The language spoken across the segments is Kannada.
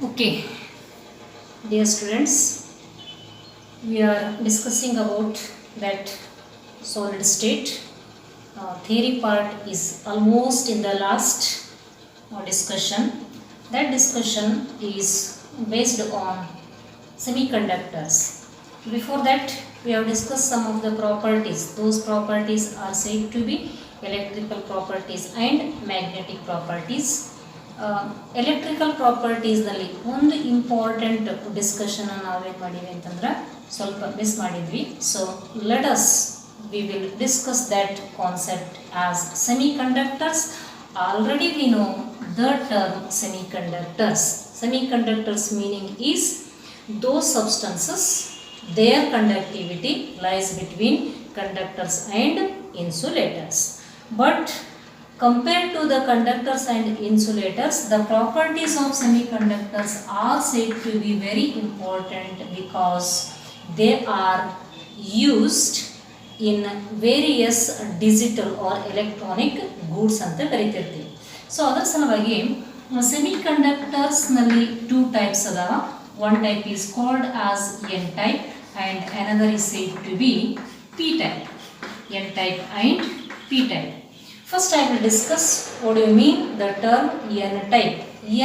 Okay, dear students, we are discussing about that solid state. Theory part is almost in the last discussion. That discussion is based on semiconductors. Before that, we have discussed some of the properties. Those properties are said to be electrical properties and magnetic properties. Electrical ಪ್ರಾಪರ್ಟೀಸ್ನಲ್ಲಿ ಒಂದು ಇಂಪಾರ್ಟೆಂಟ್ ಡಿಸ್ಕಷನ್ ನಾವೇನು ಮಾಡಿವಿ ಅಂತಂದ್ರೆ ಸ್ವಲ್ಪ ಮಿಸ್ ಮಾಡಿದ್ವಿ. So let us we will discuss that concept as semiconductors. Already we know the term semiconductors. Semiconductors meaning is those substances, their conductivity lies between conductors and insulators. But compared to the conductors and insulators, the properties of semiconductors are said to be very important because they are used in various digital or electronic goods ಅಂತ ಕರಿತಿರ್ತೀವಿ. ಸೊ ಅದರ ಸಲುವಾಗಿ ಸೆಮಿಕಂಡಕ್ಟರ್ಸ್ನಲ್ಲಿ ಟೂ ಟೈಪ್ಸ್ ಅದಾವ. One type is called as n type and another is said to be p type. N type and p type. First I will discuss what do you mean the term n-type.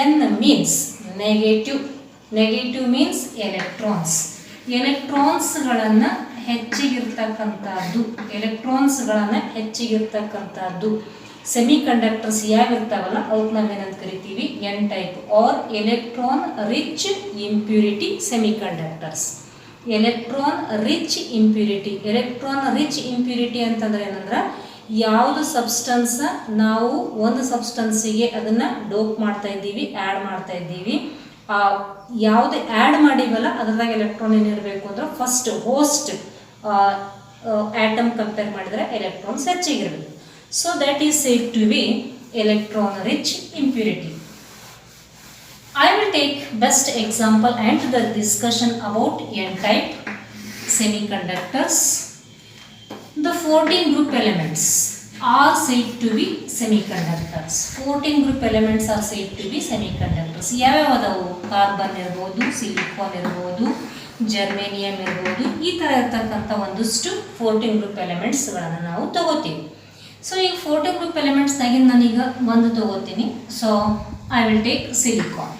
N means negative. Negative means electrons. ಎಲೆಕ್ಟ್ರಾನ್ಸ್ಗಳನ್ನು ಹೆಚ್ಚಿಗಿರ್ತಕ್ಕಂಥದ್ದು. ಎಲೆಕ್ಟ್ರಾನ್ಸ್ಗಳನ್ನು ಹೆಚ್ಚಿಗಿರ್ತಕ್ಕಂಥದ್ದು ಸೆಮಿಕಂಡಕ್ಟರ್ಸ್ ಯಾವಿರ್ತಾವಲ್ಲ ಅವಕ್ಕೆ ನಾವೇನಂತ ಕರಿತೀವಿ N type or electron rich impurity semiconductors. Electron rich impurity. Electron rich impurity ಅಂತಂದ್ರೆ ಏನಂದ್ರೆ ಯಾವುದು ಸಬ್ಸ್ಟೆನ್ಸ್ ನಾವು ಒಂದು ಸಬ್ಸ್ಟೆನ್ಸಿಗೆ ಅದನ್ನು ಡೋಪ್ ಮಾಡ್ತಾ ಇದ್ದೀವಿ, ಆ್ಯಡ್ ಮಾಡ್ತಾ ಇದ್ದೀವಿ, ಯಾವುದು ಆ್ಯಡ್ ಮಾಡಿವಲ್ಲ ಅದರದಾಗ ಎಲೆಕ್ಟ್ರಾನ್ ಏನಿರಬೇಕು ಅಂದ್ರೆ ಫಸ್ಟ್ ಹೋಸ್ಟ್ ಆಟಮ್ ಕಂಪೇರ್ ಮಾಡಿದರೆ ಎಲೆಕ್ಟ್ರಾನ್ಸ್ ಹೆಚ್ಚಿಗಿರಬೇಕು. So that is said to be electron rich impurity. I will take best example and the discussion about n-type semiconductors. The 14 group elements are said to be semiconductors. 14 group elements are said to be semiconductors. ಯಾವ್ಯಾವ ಅದಾವು? ಕಾರ್ಬನ್ ಇರ್ಬೋದು, ಸಿಲಿಕಾನ್ ಇರ್ಬೋದು, ಜರ್ಮೇನಿಯಂ ಇರ್ಬೋದು, ಈ ಥರ ಇರ್ತಕ್ಕಂಥ ಒಂದಷ್ಟು 14 ಗ್ರೂಪ್ ಎಲಿಮೆಂಟ್ಸ್ಗಳನ್ನು ನಾವು ತಗೋತೀವಿ. ಸೊ ಈಗ 14 ಗ್ರೂಪ್ ಎಲಿಮೆಂಟ್ಸ್ನಾಗಿಂದ ನಾನೀಗ ಒಂದು ತಗೋತೀನಿ. So I will take silicon.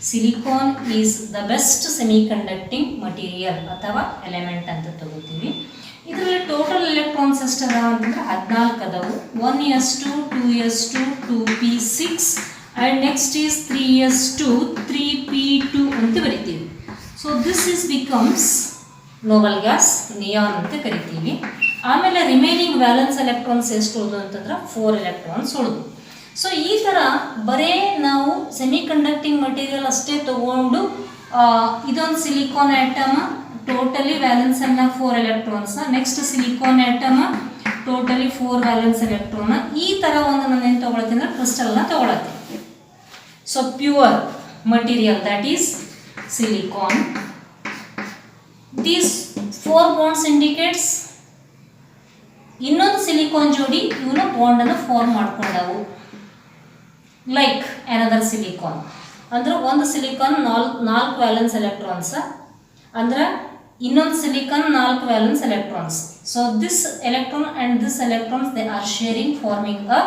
Silicon is the best semiconducting material ಅಥವಾ ಎಲಿಮೆಂಟ್ ಅಂತ ತಗೋತೀವಿ. ಇದರಲ್ಲಿ ಟೋಟಲ್ ಎಲೆಕ್ಟ್ರಾನ್ಸ್ ಎಷ್ಟು ಅದಾವ ಅಂತಂದ್ರೆ 14 ಅದಾವು. 1s2, 2s2, 2p6 and next is 3s2, 3p2 ಅಂತ ಬರಿತೀವಿ. So this is becomes noble gas, neon ಅಂತ ಕರಿತೀವಿ. ಆಮೇಲೆ ರಿಮೈನಿಂಗ್ ವ್ಯಾಲೆನ್ಸ್ ಎಲೆಕ್ಟ್ರಾನ್ಸ್ ಎಷ್ಟು ಉಳಿದು ಅಂತಂದ್ರೆ 4 ಎಲೆಕ್ಟ್ರಾನ್ಸ್ ಉಳಿದು. ಸೊ ಈ ಥರ ಬರೇ ನಾವು ಸೆಮಿಕಂಡಕ್ಟಿಂಗ್ ಮಟೀರಿಯಲ್ ಅಷ್ಟೇ ತಗೊಂಡು ಇದೊಂದು ಸಿಲಿಕಾನ್ ಆಟಮ್ ಟೋಟಲಿ ವ್ಯಾಲೆನ್ಸ್ ಅನ್ನ 4 electrons, next silicon atom totally 4 valence electron, ಈ ಥರ ಒಂದು ನಾನು ಏನು ತೊಗೊಳತ್ತೀನಿ ಅಂದರೆ ಕ್ರಿಸ್ಟಲ್ನ ತೊಗೊಳತ್ತೀನಿ. So pure material that is silicon. These 4 bonds indicates ಇನ್ನೊಂದು ಸಿಲಿಕಾನ್ ಜೋಡಿ ಇವನು ಬಾಂಡನ್ನು ಫಾರ್ಮ್ ಮಾಡ್ಕೊಂಡವು. ಲೈಕ್ ಅನದರ್ ಸಿಲಿಕಾನ್ ಅಂದ್ರೆ ಒಂದು ಸಿಲಿಕಾನ್ 4 ವ್ಯಾಲೆನ್ಸ್ ಎಲೆಕ್ಟ್ರಾನ್ಸ್ ಅಂದ್ರೆ ಇನ್ನೊಂದು silicon 4 valence electrons. So this electron and this electrons they are sharing forming a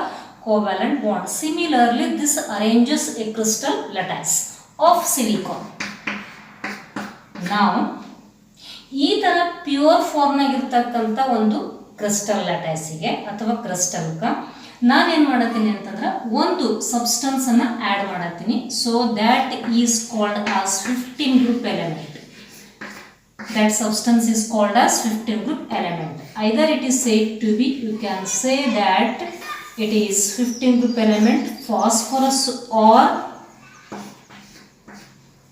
covalent bond. Similarly this arranges A crystal lattice of silicon. ನಾವು ಈ ಥರ ಪ್ಯೂರ್ ಫಾರ್ಮ್ನಾಗಿರ್ತಕ್ಕಂಥ ಒಂದು ಕ್ರಿಸ್ಟಲ್ ಲ್ಯಾಟಿಸ್ಗೆ ಅಥವಾ ಕ್ರಿಸ್ಟಲ್ಗೆ ನಾನೇನು ಮಾಡತ್ತೀನಿ ಅಂತಂದ್ರೆ ಒಂದು ಸಬ್ಸ್ಟೆನ್ಸನ್ನು ಆ್ಯಡ್ ಮಾಡತ್ತೀನಿ. So that is called as 15 group element. That substance is called as 15 group element. Either it is said to be, you can say that it is 15 group element phosphorus or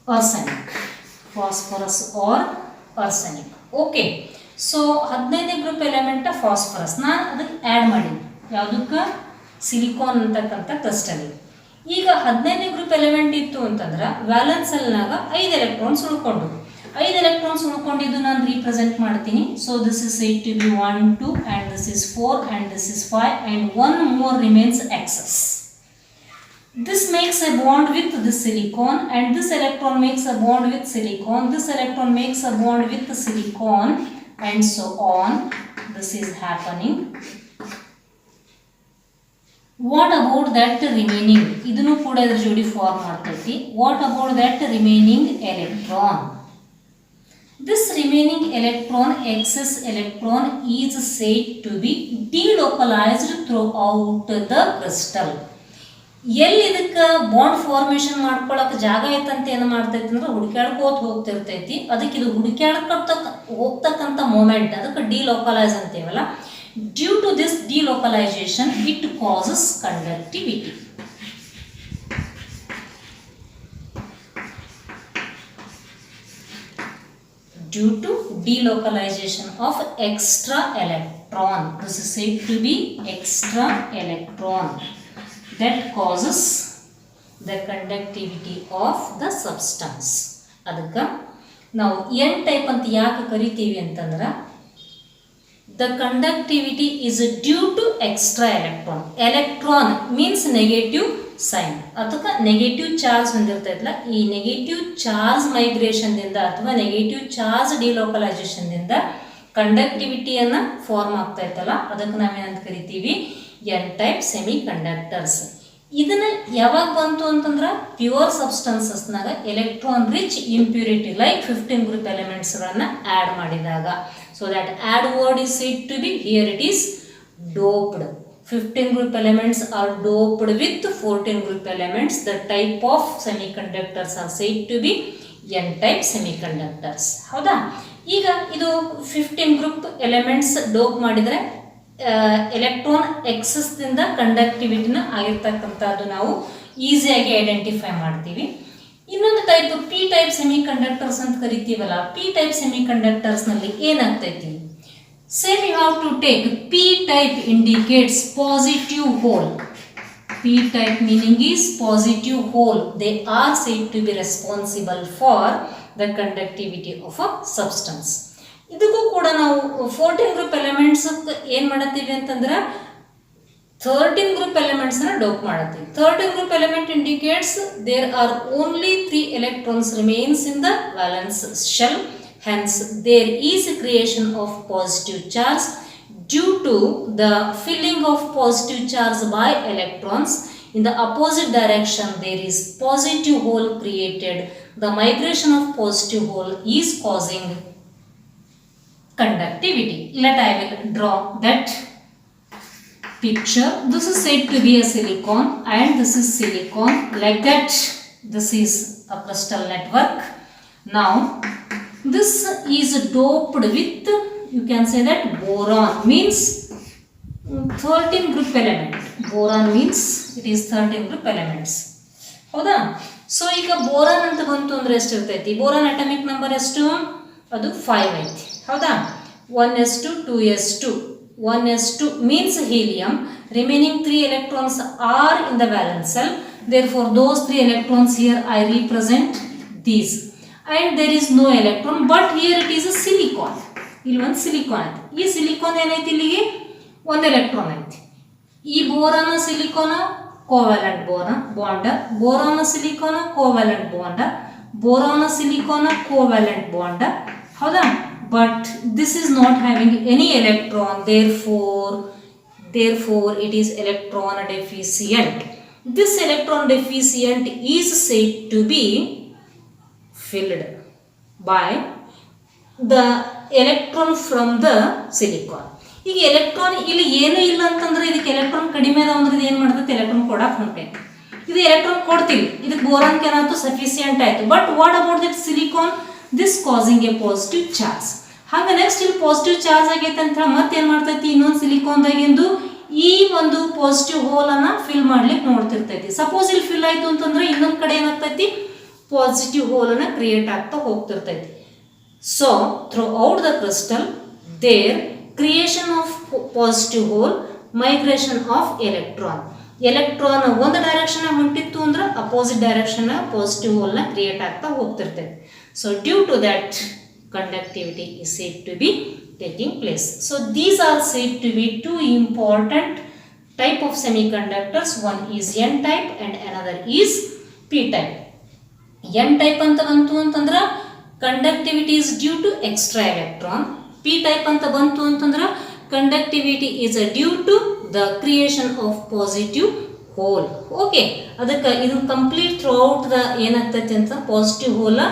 arsenic. Phosphorus or arsenic. Okay. So 15 group element phosphorus ನಾನು ಅದಕ್ಕೆ ಆ್ಯಡ್ ಮಾಡೀನಿ. ಯಾವುದಕ್ಕೆ? ಸಿಲಿಕಾನ್ ಅಂತಕ್ಕಂಥ ಕ್ರಿಸ್ಟಲ್. ಈಗ 15 ಗ್ರೂಪ್ ಎಲಿಮೆಂಟ್ ಇತ್ತು ಅಂತಂದ್ರೆ ವ್ಯಾಲೆನ್ಸ್ ಅಲ್ನಾಗ 5 ಎಲೆಕ್ಟ್ರಾನ್ಸ್ ಉಳ್ಕೊಂಡು 5 ಎಲೆಕ್ಟ್ರಾನ್ಸ್ ಉಳ್ಕೊಂಡಿದ್ದು ನಾನು ರೀಪ್ರೆಸೆಂಟ್ ಮಾಡ್ತೀನಿ. So this is said to be 1, 2 and this is 4 and this is 5 and 1 more remains excess. This makes a bond with the silicon, and this electron makes a bond with silicon, this electron makes a bond with the silicon, and so on. This is happening. What about that remaining? ಇದನ್ನು ಕೂಡ ಇದರ ಜೋಡಿ ಫಾರ್ಮ್ ಮಾಡ್ತೈತಿ. What about that remaining electron? This remaining electron, excess electron, is said to be delocalized throughout the crystal. ಎಲ್ಲಿ ಇದಕ್ಕೆ ಬಾಂಡ್ ಫಾರ್ಮೇಷನ್ ಮಾಡ್ಕೊಳಕ್ಕೆ ಜಾಗ ಐತಂತ ಏನು ಮಾಡ್ತೈತಿ ಅಂದ್ರೆ ಹುಡುಕ್ಯಾಡ್ಕೋತ ಹೋಗ್ತಿರ್ತೈತಿ. ಅದಕ್ಕೆ ಇದು ಹೋಗ್ತಕ್ಕಂಥ ಮೂಮೆಂಟ್ ಅದಕ್ಕೆ ಡಿಲೋಕಲೈಸ್ ಅಂತೀವಲ್ಲ. Due to this delocalisation it causes conductivity. Due to delocalization of extra electron, this is said to be extra electron, that causes the conductivity of the substance. ಅದಕ್ಕೆ ನಾವು n ಟೈಪ್ ಅಂತ ಯಾಕೆ ಕರಿತೀವಿ ಅಂತಂದ್ರೆ the conductivity is due to extra electron. Electron means negative sign. ಅದಕ್ಕೆ ನೆಗೆಟಿವ್ ಚಾರ್ಜ್ ಹೊಂದಿರ್ತೈತಲ್ಲ, ಈ ನೆಗೆಟಿವ್ ಚಾರ್ಜ್ ಮೈಗ್ರೇಷನ್ದಿಂದ ಅಥವಾ ನೆಗೆಟಿವ್ ಚಾರ್ಜ್ ಡಿಲೋಕಲೈಸೇಷನ್ದಿಂದ ಕಂಡಕ್ಟಿವಿಟಿಯನ್ನು ಫಾರ್ಮ್ ಆಗ್ತಾಯಿತ್ತಲ್ಲ, ಅದಕ್ಕೆ ನಾವೇನಂತ ಕರಿತೀವಿ ಎನ್ ಟೈಪ್ ಸೆಮಿ ಕಂಡಕ್ಟರ್ಸ್. ಇದನ್ನ ಯಾವಾಗ ಬಂತು ಅಂತಂದ್ರೆ ಪ್ಯೂರ್ ಸಬ್ಸ್ಟೆನ್ಸಸ್ನಾಗ electron rich impurity like 15 group ಎಲಿಮೆಂಟ್ಸ್ಗಳನ್ನು ಆ್ಯಡ್ ಮಾಡಿದಾಗ. So that add word is said to be, here it is doped. 15 group elements are doped with 14 group elements. The type of semiconductors are said to be n type semiconductors. ಹೌದಾ? ಈಗ ಇದು 15 ಗ್ರೂಪ್ ಎಲಿಮೆಂಟ್ಸ್ ಡೋಪ್ ಮಾಡಿದರೆ ಎಲೆಕ್ಟ್ರಾನ್ ಎಕ್ಸಸ್ದಿಂದ ಕಂಡಕ್ಟಿವಿಟಿನ ಆಗಿರ್ತಕ್ಕಂಥದ್ದು ನಾವು ಈಸಿಯಾಗಿ ಐಡೆಂಟಿಫೈ ಮಾಡ್ತೀವಿ. ಇನ್ನೊಂದು type P type semi conductors ಅಂತ ಕರಿತೀವಲ್ಲ, ಪಿ ಟೈಪ್ ಸೆಮಿ ಕಂಡಕ್ಟರ್ಸ್ನಲ್ಲಿ ಏನಾಗ್ತೈತಿ? Same you have to take P type indicates positive hole. P type meaning is positive hole. They are said to be responsible for the conductivity of a substance. ಇದಕ್ಕೂ ಕೂಡ ನಾವು 14 ಗ್ರೂಪ್ ಎಲಿಮೆಂಟ್ಸ್ ಏನು ಮಾಡತ್ತೀವಿ ಅಂತಂದ್ರೆ 13 ಗ್ರೂಪ್ ಎಲಿಮೆಂಟ್ಸ್ ನ ಡೋಪ್ ಮಾಡತ್ತೀವಿ. 13 group element indicates there are only 3 electrons remains in the valence shell. Hence, there is a creation of positive charge due to the filling of positive charge by electrons. In the opposite direction, there is positive hole created. The migration of positive hole is causing conductivity. I will draw that picture. This is said to be a silicon and this is silicon. Like that, this is a crystal network. Now, this is doped with, you can say that boron means 13 group element. Boron means it is 13 group elements. ಹೌದಾ? ಸೊ ಈಗ ಬೋರಾನ್ ಅಂತ ಬಂತು ಅಂದ್ರೆ ಎಷ್ಟು ಇರ್ತೈತಿ? ಬೋರಾನ್ ಅಟಾಮಿಕ್ ನಂಬರ್ ಎಷ್ಟು? ಅದು 5 ಐತಿ. ಹೌದಾ? 1s2 2s2. 1s2 means helium. Remaining 3 electrons are in the valence shell. Therefore, those 3 electrons here I represent these. And there is no electron, but here it is a silicon. ಇಲ್ಲಿ ಒಂದು ಸಿಲಿಕಾನ್ ಐತಿ. ಈ ಸಿಲಿಕಾನ್ ಏನೈತಿ? ಇಲ್ಲಿಗೆ ಒಂದು ಎಲೆಕ್ಟ್ರಾನ್ ಐತಿ. ಈ ಬೋರಾನ ಸಿಲಿಕಾನ ಕೋವ್ಯಾಲೆಂಟ್ ಬಾಂಡ್, ಬೋರಾನ ಸಿಲಿಕಾನ ಕೋವ್ಯಾಲೆಂಟ್ ಬಾಂಡ್, ಬೋರಾನ ಸಿಲಿಕಾನ ಕೋವ್ಯಾಲೆಂಟ್ ಬಾಂಡ್. ಹೌದಾ? But this is not having any electron, therefore it is electron deficient. This electron deficient is said to be filled by the electron from the silicon. ಈಗ ಎಲೆಕ್ಟ್ರಾನ್ ಇಲ್ಲಿ ಏನೂ ಇಲ್ಲ ಅಂತಂದ್ರೆ ಇದಕ್ಕೆ ಎಲೆಕ್ಟ್ರಾನ್ ಕಡಿಮೆ ಅದಾವ ಅಂದ್ರೆ ಏನು ಮಾಡ್ತೈತೆ? ಎಲೆಕ್ಟ್ರಾನ್ ಕೊಡಕ್ಕೆ ಹೊಂಟೈತೆ. ಇದು ಎಲೆಕ್ಟ್ರಾನ್ ಕೊಡ್ತೀವಿ, ಇದಕ್ಕೆ ಬೋರಾನ್ಗೆ ಏನಾಯ್ತು? ಸಫಿಸಿಯೆಂಟ್ ಆಯಿತು. But what about that silicon? This causing A positive charge. ಹಾಗೆ ನೆಕ್ಸ್ಟ್ ಇಲ್ಲಿ ಪಾಸಿಟಿವ್ ಚಾರ್ಜ್ ಆಗೈತೆ ಅಂತ ಮತ್ತೆ ಏನು ಮಾಡ್ತೈತಿ? ಇನ್ನೊಂದು ಸಿಲಿಕಾನ್ದಾಗಿಂದು ಈ ಒಂದು ಪಾಸಿಟಿವ್ ಹೋಲನ್ನು ಫಿಲ್ ಮಾಡ್ಲಿಕ್ಕೆ ನೋಡ್ತಿರ್ತೈತಿ. ಸಪೋಸ್ ಇಲ್ಲಿ ಫಿಲ್ ಆಯಿತು ಅಂತಂದ್ರೆ ಇನ್ನೊಂದು ಕಡೆ ಏನಾಗ್ತೈತಿ? ಪಾಸಿಟಿವ್ ಹೋಲನ್ನು ಕ್ರಿಯೇಟ್ ಆಗ್ತಾ ಹೋಗ್ತಿರ್ತೈತಿ. So throughout the crystal there creation of positive hole, migration of electron. Electron ಒಂದು ಡೈರೆಕ್ಷನ್ ಹೊಂಟಿತ್ತು ಅಂದ್ರೆ ಅಪೋಸಿಟ್ ಡೈರೆಕ್ಷನ್ ಪಾಸಿಟಿವ್ ಹೋಲ್ನ ಕ್ರಿಯೇಟ್ ಆಗ್ತಾ ಹೋಗ್ತಿರ್ತೈತಿ. So due to that conductivity is said to be taking place. So these are said to be two important type of semiconductors. One is N type and another is P type. N type ಅಂತ ಬಂತು ಅಂತಂದ್ರೆ conductivity is due to extra electron. P type ಅಂತ ಬಂತು ಅಂತಂದ್ರೆ conductivity is due to the creation of positive hole. Okay, ಅದಕ್ಕೆ ಇದು ಕಂಪ್ಲೀಟ್ ಥ್ರೂಔಟ್ ದ ಏನಾಗ್ತೈತಿ ಅಂತ ಪಾಸಿಟಿವ್ ಹೋಲ್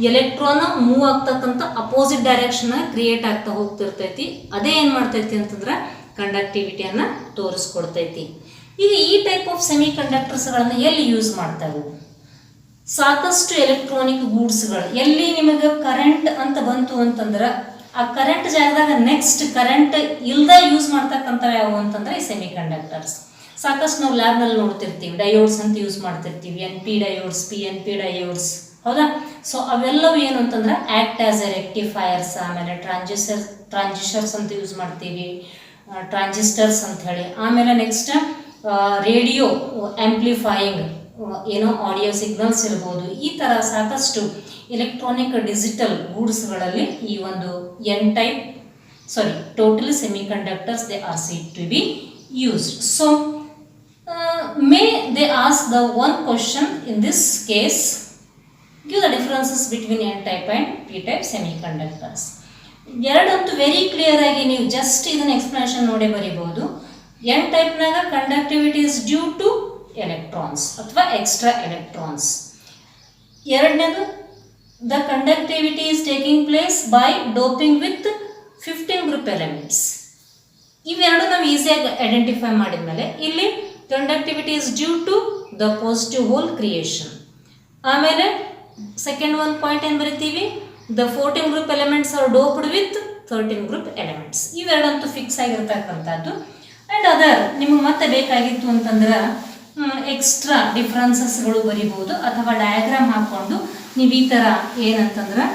ಎಲೆಕ್ಟ್ರಾನ್ ಮೂವ್ ಆಗ್ತಕ್ಕಂಥ ಅಪೋಸಿಟ್ ಡೈರೆಕ್ಷನ್ ಕ್ರಿಯೇಟ್ ಆಗ್ತಾ ಹೋಗ್ತಿರ್ತೈತಿ. ಅದೇ ಏನು ಮಾಡ್ತೈತಿ ಅಂತಂದ್ರೆ ಕಂಡಕ್ಟಿವಿಟಿಯನ್ನು ತೋರಿಸ್ಕೊಡ್ತೈತಿ. ಈಗ ಈ ಟೈಪ್ ಆಫ್ ಸೆಮಿ ಕಂಡಕ್ಟರ್ಸ್ಗಳನ್ನು ಎಲ್ಲಿ ಯೂಸ್ ಮಾಡ್ತಾರೆ? ಸಾಕಷ್ಟು ಎಲೆಕ್ಟ್ರಾನಿಕ್ ಗೂಡ್ಸ್ಗಳು ಎಲ್ಲಿ ನಿಮಗೆ ಕರೆಂಟ್ ಅಂತ ಬಂತು ಅಂತಂದ್ರೆ ಆ ಕರೆಂಟ್ ಜಾಗದಾಗ ನೆಕ್ಸ್ಟ್ ಕರೆಂಟ್ ಇಲ್ದ ಯೂಸ್ ಮಾಡ್ತಕ್ಕಂಥವು ಯಾವುವು ಅಂತಂದ್ರೆ ಈ ಸೆಮಿ ಕಂಡಕ್ಟರ್ಸ್. ಸಾಕಷ್ಟು ನಾವು ಲ್ಯಾಬ್ನಲ್ಲಿ ನೋಡ್ತಿರ್ತೀವಿ, ಡಯೋಡ್ಸ್ ಅಂತ ಯೂಸ್ ಮಾಡ್ತಿರ್ತೀವಿ, N P diodes, P N P diodes, ಹೌದಾ? ಸೊ ಅವೆಲ್ಲವೂ ಏನು ಅಂತಂದ್ರೆ ಆ್ಯಕ್ಟ್ ಆಸ್ ಎ ರೆಕ್ಟಿಫೈಯರ್ಸ್, ಆಮೇಲೆ ಟ್ರಾನ್ಸಿಸ್ಟರ್ಸ್ ಅಂತ ಯೂಸ್ ಮಾಡ್ತೀವಿ, ಟ್ರಾನ್ಸಿಸ್ಟರ್ಸ್ ಅಂತ ಹೇಳಿ. ಆಮೇಲೆ ನೆಕ್ಸ್ಟ್ ರೇಡಿಯೋ ಆಂಪ್ಲಿಫೈಯಿಂಗ್, ಏನೋ ಆಡಿಯೋ ಸಿಗ್ನಲ್ಸ್ ಇರ್ಬೋದು. ಈ ಥರ ಸಾಕಷ್ಟು ಎಲೆಕ್ಟ್ರಾನಿಕ್ ಡಿಜಿಟಲ್ ಗೂಡ್ಸ್ಗಳಲ್ಲಿ ಈ ಒಂದು n type total semiconductors they are said to be used. So may they ask the one question in this case, give the differences between n type and p type semiconductors. ಎರಡಂತೂ ವೆರಿ ಕ್ಲಿಯರ್ ಆಗಿ ನೀವು ಜಸ್ಟ್ ಇದನ್ನ ಎಕ್ಸ್ಪ್ಲನೇಷನ್ ನೋಡಿ ಬರೀಬಹುದು. ಎನ್ ಟೈಪ್ನಾಗ conductivity is due to electrons ಅಥವಾ ಎಕ್ಸ್ಟ್ರಾ ಎಲೆಕ್ಟ್ರಾನ್ಸ್. ಎರಡನೇದು the conductivity is taking place by doping with 15 group elements. ಇವೆರಡು ನಾವು ಈಸಿಯಾಗಿ ಐಡೆಂಟಿಫೈ ಮಾಡಿದ್ಮೇಲೆ ಇಲ್ಲಿ conductivity is due to the positive hole creation. ಆಮೇಲೆ ಸೆಕೆಂಡ್ ಒಂದು ಪಾಯಿಂಟ್ ಏನು ಬರಿತೀವಿ, the 14 group elements are doped with 13 group elements. ಇವೆರಡಂತೂ ಫಿಕ್ಸ್ ಆಗಿರ್ತಕ್ಕಂಥದ್ದು. ಆ್ಯಂಡ್ ಅದರ್ ನಿಮಗೆ ಮತ್ತೆ ಬೇಕಾಗಿತ್ತು ಅಂತಂದ್ರೆ ಎಕ್ಸ್ಟ್ರಾ ಡಿಫ್ರೆನ್ಸಸ್ಗಳು ಬರಿಬೋದು, ಅಥವಾ ಡಯಾಗ್ರಾಮ್ ಹಾಕ್ಕೊಂಡು ನೀವು ಈ ಥರ ಏನಂತಂದ್ರೆ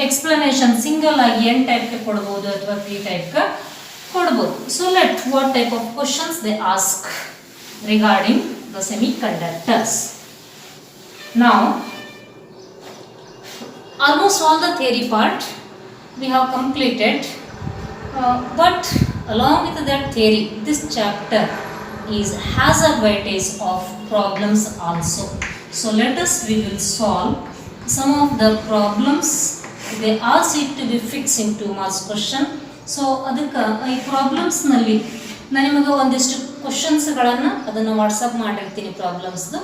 ಎಕ್ಸ್ಪ್ಲನೇಷನ್ ಸಿಂಗಲ್ ಆಗಿ ಎನ್ ಟೈಪ್ಗೆ ಕೊಡ್ಬೋದು ಅಥವಾ ಪಿ ಟೈಪ್ಗೆ ಕೊಡ್ಬೋದು. So let what type of questions they ask regarding the semiconductors. Now, almost all the theory part we have completed, but along with that theory, this chapter has a weightage of problems also. So let us we will solve some of the problems. They are said to be fixed in 2 marks question. So ಅದಕ್ಕೆ ಈ ಪ್ರಾಬ್ಲಮ್ಸ್ನಲ್ಲಿ ನಾನು ನಿಮಗೆ ಒಂದಿಷ್ಟು ಕ್ವಶನ್ಸ್ಗಳನ್ನು ಅದನ್ನು ವಾಟ್ಸಪ್ ಮಾಡಿರ್ತೀನಿ ಪ್ರಾಬ್ಲಮ್ಸ್ದು.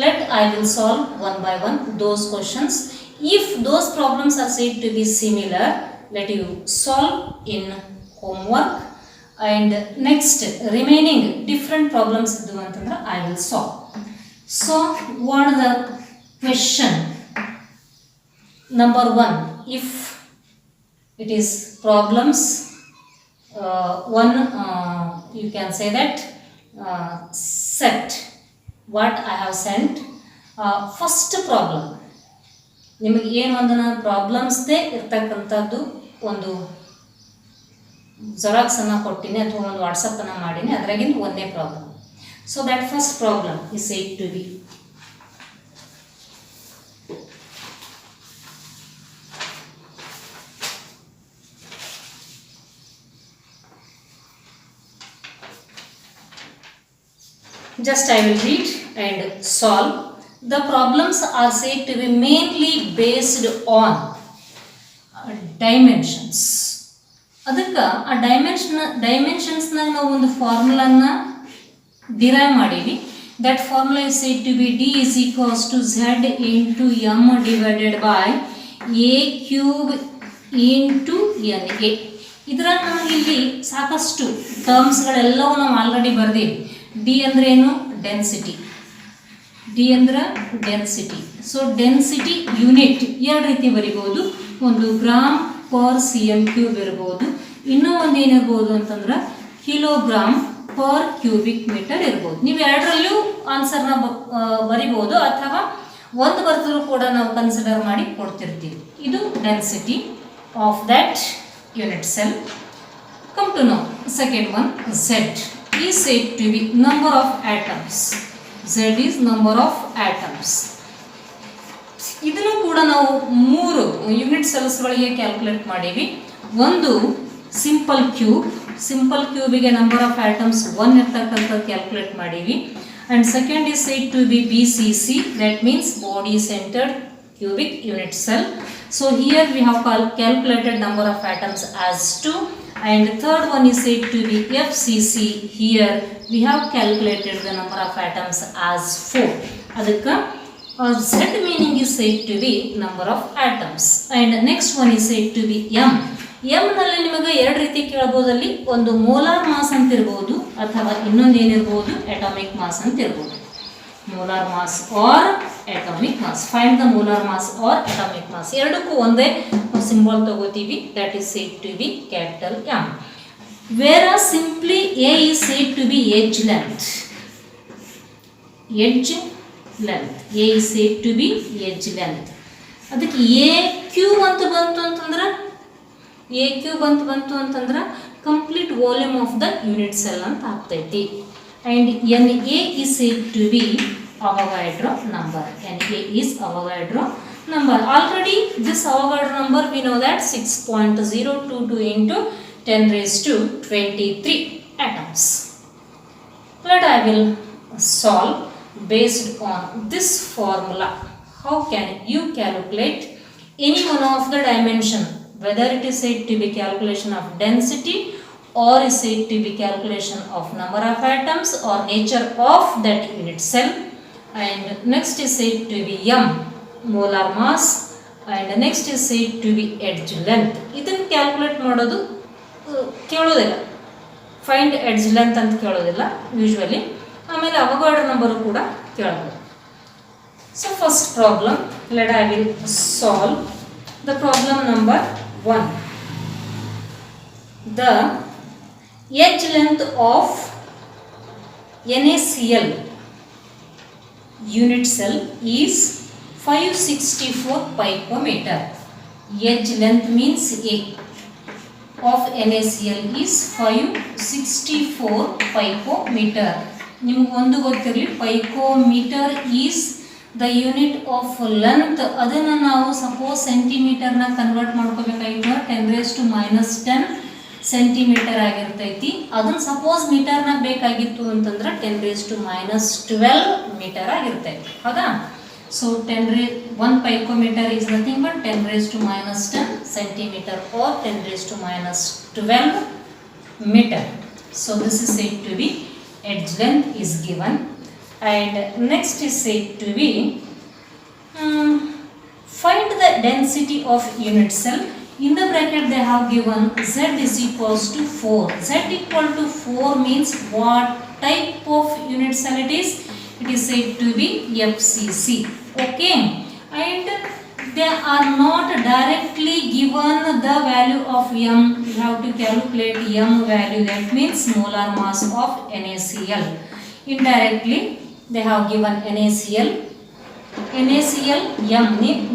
Let I will solve one by one those questions. If those problems are said to be similar, let you solve in homework. And next remaining different problems ಇದ್ದು ಅಂತಂದ್ರೆ I will solve. So what the question number 1, if it is problems you can say that set what I have sent. First problem, ನಿಮಗೆ ಏನು ಒಂದು ನಾನು ಪ್ರಾಬ್ಲಮ್ಸ್ದೇ ಇರ್ತಕ್ಕಂಥದ್ದು ಒಂದು ಜೆರಾಕ್ಸನ್ನು ಕೊಟ್ಟಿನಿ ಅಥವಾ ಒಂದು ವಾಟ್ಸಪ್ಪನ್ನು ಮಾಡೀನಿ, ಅದರಾಗಿಂದ ಒಂದೇ problem. So that first problem is said to be just I will read and solve. The problems are said to be mainly based on dimensions. ಅದಕ್ಕೆ ಆ ಡೈಮೆನ್ಷನ್ಸ್ನಾಗ ನಾವು ಒಂದು ಫಾರ್ಮುಲಾನ ಡಿರೈವ್ ಮಾಡೀವಿ. That formula is said to be d is equals to z into m divided by a cube into n a. ಇದರಾಗ ನಮಗೆ ಇಲ್ಲಿ ಸಾಕಷ್ಟು ಟರ್ಮ್ಸ್ಗಳೆಲ್ಲವೂ ನಾವು ಆಲ್ರೆಡಿ ಬರ್ದೀವಿ. ಡಿ ಅಂದ್ರೆ ಏನು? ಡೆನ್ಸಿಟಿ. ಡಿ ಅಂದ್ರೆ ಡೆನ್ಸಿಟಿ. ಸೊ ಡೆನ್ಸಿಟಿ ಯೂನಿಟ್ ಎರಡು ರೀತಿ ಬರಿಬೋದು. ಒಂದು gram per C M cube ಇರ್ಬೋದು, ಇನ್ನೂ ಒಂದು ಏನಿರ್ಬೋದು ಅಂತಂದ್ರೆ ಕಿಲೋಗ್ರಾಮ್ ಪರ್ ಕ್ಯೂಬಿಕ್ ಮೀಟರ್ ಇರ್ಬೋದು. ನೀವು ಎರಡರಲ್ಲೂ ಆನ್ಸರ್ನ ಬರಿಬೋದು, ಅಥವಾ ಒಂದು ಬರೆದರೂ ಕೂಡ ನಾವು ಕನ್ಸಿಡರ್ ಮಾಡಿ ಕೊಡ್ತಿರ್ತೀವಿ. ಇದು density of that unit cell. Come to know second one, z is said to be number of atoms. Z is number of atoms. ಇದನ್ನು ಕೂಡ ನಾವು 3 ಯೂನಿಟ್ ಸೆಲ್ಸ್ಗಳಿಗೆ ಕ್ಯಾಲ್ಕುಲೇಟ್ ಮಾಡೀವಿ. ಒಂದು ಸಿಂಪಲ್ ಕ್ಯೂಬ್, ಸಿಂಪಲ್ ಕ್ಯೂಬಿಗೆ ನಂಬರ್ ಆಫ್ ಆಟಮ್ಸ್ 1 ಇರ್ತಕ್ಕಂಥದ್ದು ಕ್ಯಾಲ್ಕುಲೇಟ್ ಮಾಡೀವಿ. And second is said to be BCC, that means body centered cubic unit cell. So here we have calculated number of atoms as 2, and third one is said to be FCC. Here we have calculated the number of atoms as 4. ಅದಕ್ಕೆ Z meaning is said to be number of atoms. And next one is said to be M. M ನಲ್ಲಿ ನಿಮಗೆ ಎರಡು ರೀತಿ ಕೇಳಬಹುದಲ್ಲಿ, ಒಂದು ಮೋಲಾರ್ ಮಾಸ್ ಅಂತ ಇರಬಹುದು ಅಥವಾ ಇನ್ನೊಂದು ಏನಿರಬಹುದು ಅಟಾಮಿಕ್ ಮಾಸ್ ಅಂತ ಇರಬಹುದು. Molar mass or atomic mass. Find the molar mass or atomic mass. ಎರಡಕ್ಕೂ ಒಂದೇ ಸಿಂಬಲ್ ತಗೋತೀವಿ, that is said to be capital M. Whereas simply A is said to be edge length. Edge length. A is said to be edge length. ಅದಕ್ಕೆ ಎ ಕ್ಯೂ ಅಂತ ಬಂತು ಅಂತಂದ್ರೆ complete volume of the unit cell ಅಂತ ಆಗ್ತೈತಿ. And NA is said to be Avogadro number. NA is Avogadro number. Already this Avogadro number we know that 6.022 into 10 raised to 23 atoms. Let I will solve based on this formula. How can you calculate any one of the dimension, whether it is said to be calculation of density or is said to be calculation of number of atoms or nature of that unit cell. And next is said to be M, molar mass, and next is said to be edge length. ಇದನ್ನು ಕ್ಯಾಲ್ಕುಲೇಟ್ ಮಾಡೋದು ಕೇಳೋದಿಲ್ಲ, ಫೈಂಡ್ ಎಡ್ಜ್ ಲೆಂತ್ ಅಂತ ಕೇಳೋದಿಲ್ಲ ಯೂಶ್ವಲಿ. ಆಮೇಲೆ ಅವಗಾಡ್ರೋ ನಂಬರು ಕೂಡ ಕೇಳಬಹುದು. So first problem, let I will solve the problem number 1. The edge length of NaCl unit cell is 564 picometer. Edge length means A of NaCl is 564 picometer. ನಿಮಗೆ ಒಂದು ಗೊತ್ತಿರಲಿ, picometre is the unit of length. ಅದನ್ನು ನಾವು ಸಪೋಸ್ ಸೆಂಟಿಮೀಟರ್ನ ಕನ್ವರ್ಟ್ ಮಾಡ್ಕೋಬೇಕಾಗಿತ್ತು, 10⁻⁻10 ಸೆಂಟಿಮೀಟರ್ ಆಗಿರ್ತೈತಿ. ಅದನ್ನು ಸಪೋಸ್ ಮೀಟರ್ನಾಗ ಬೇಕಾಗಿತ್ತು ಅಂತಂದ್ರೆ 10⁻12 ಮೀಟರ್ ಆಗಿರ್ತೈತಿ, ಹೌದಾ? So 1 picometer is nothing but 10⁻10 centimeter or 10⁻12 meter. So this is said to be edge length is given. And next is said to be find the density of unit cell. In the bracket they have given Z is equals to 4. Z equal to 4 means what type of unit cell it is? It is said to be FCC. Okay, and they are not directly given the value of M. You have to calculate M value, that means molar mass of NaCl. Indirectly they have given NaCl M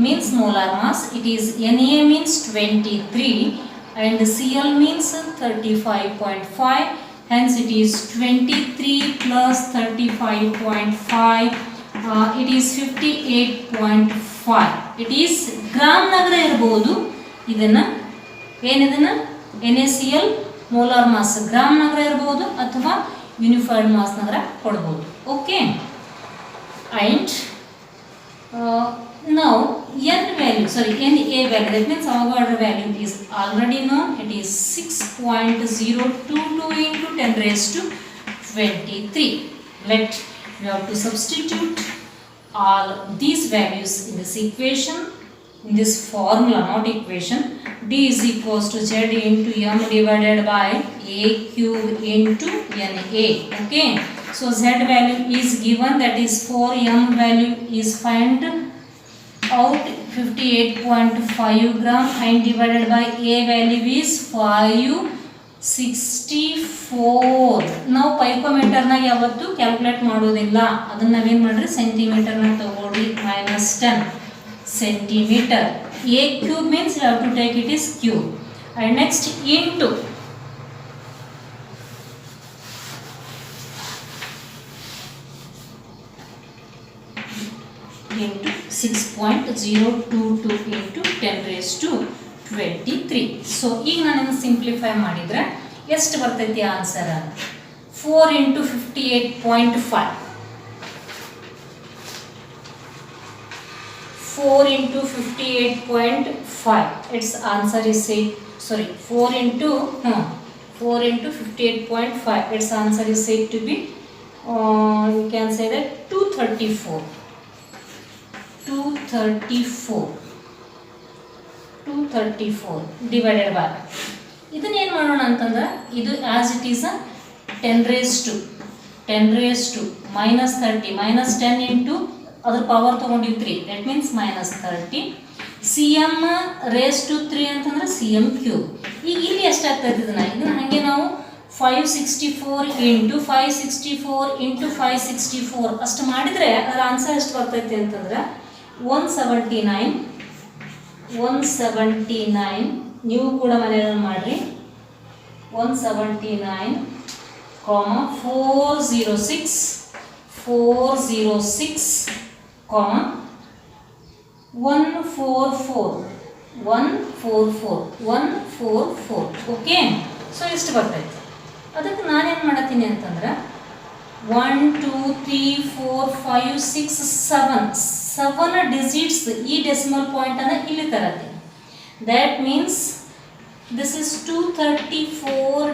means molar mass. It is Na means 23 and Cl means 35.5. Hence it is 23 plus 35.5. It is 58.5. It is gram ನಗರ ಇರಬಹುದು. ಇದನ್ನು NaCl molar mass ಗ್ರಾಮ್ ನಗರ ಇರಬಹುದು ಅಥವಾ ಯೂನಿಫೈಡ್ ಮಾಸ್ ನಗರ ಕೊಡಬಹುದು. Okay, and now Na value, that means Avogadro value is already known. It is 6.022 into 10 raised to 23. Let we have to substitute all these values in this equation, in this formula, not equation. D is equals to Z into M divided by A cube into Na. Okay, so Z value is given, that is 4. M value is find out 58.5 gram and divided by A value is 564. ನಾವು ಪೈಕೋಮೀಟರ್ನಾಗ ಯಾವತ್ತು ಕ್ಯಾಲ್ಕುಲೇಟ್ ಮಾಡೋದಿಲ್ಲ, ಅದನ್ನು ನಾವೇನು ಮಾಡಿರಿ ಸೆಂಟಿಮೀಟರ್ನಾಗ ತಗೊಳ್ಳಿ, -10 centimeter. A cube means you have to take it is cube. And next into 6.022 into 10 raised to 23. So ಈಗ ನಾನು ಸಿಂಪ್ಲಿಫೈ ಮಾಡಿದ್ರೆ ಎಷ್ಟು ಬರ್ತೈತಿ answer? 4 into 58.5. 4 into 58.5. Its answer is 4 into 58.5. Its answer is said to be you can say that 234. 234 divided by ಇದನ್ನ ಏನು ಮಾಡೋಣ ಅಂತಂದ್ರೆ ಇದು as it is 10 raised to minus 30 minus 10 into ಅದರ power ತಗೊಂಡಿವಿ 3, that means minus 30. cm raised to 3 ಅಂತಂದ್ರೆ cm ಕ್ಯೂಬ್. ಈಗ ಇಲ್ಲಿ ಎಷ್ಟಾಗ್ತದೆ ಇದನ್ನ ಹಾಗೆ ನಾವು 564 into 564 into 564 ಅಷ್ಟು ಮಾಡಿದರೆ ಅದರ ಆನ್ಸರ್ ಎಷ್ಟು ಬರ್ತೈತಿ ಅಂತಂದ್ರೆ 179. ನೀವು ಕೂಡ ಮನೆಯಲ್ಲಿ ಮಾಡ್ರಿ. 179, 406, 144. ಓಕೆ, ಸೊ ಇಷ್ಟು ಬರ್ತೈತೆ. ಅದಕ್ಕೆ ನಾನೇನು ಮಾಡತ್ತೀನಿ ಅಂತಂದ್ರೆ 1 2 3 4 5 6 7 ಡಿಜಿಟ್ಸ್ ಈ ಡೆಸಿಮಲ್ ಪಾಯಿಂಟನ್ನು ಇಲ್ಲಿ ತರತ್ತೀನಿ. That means this is 234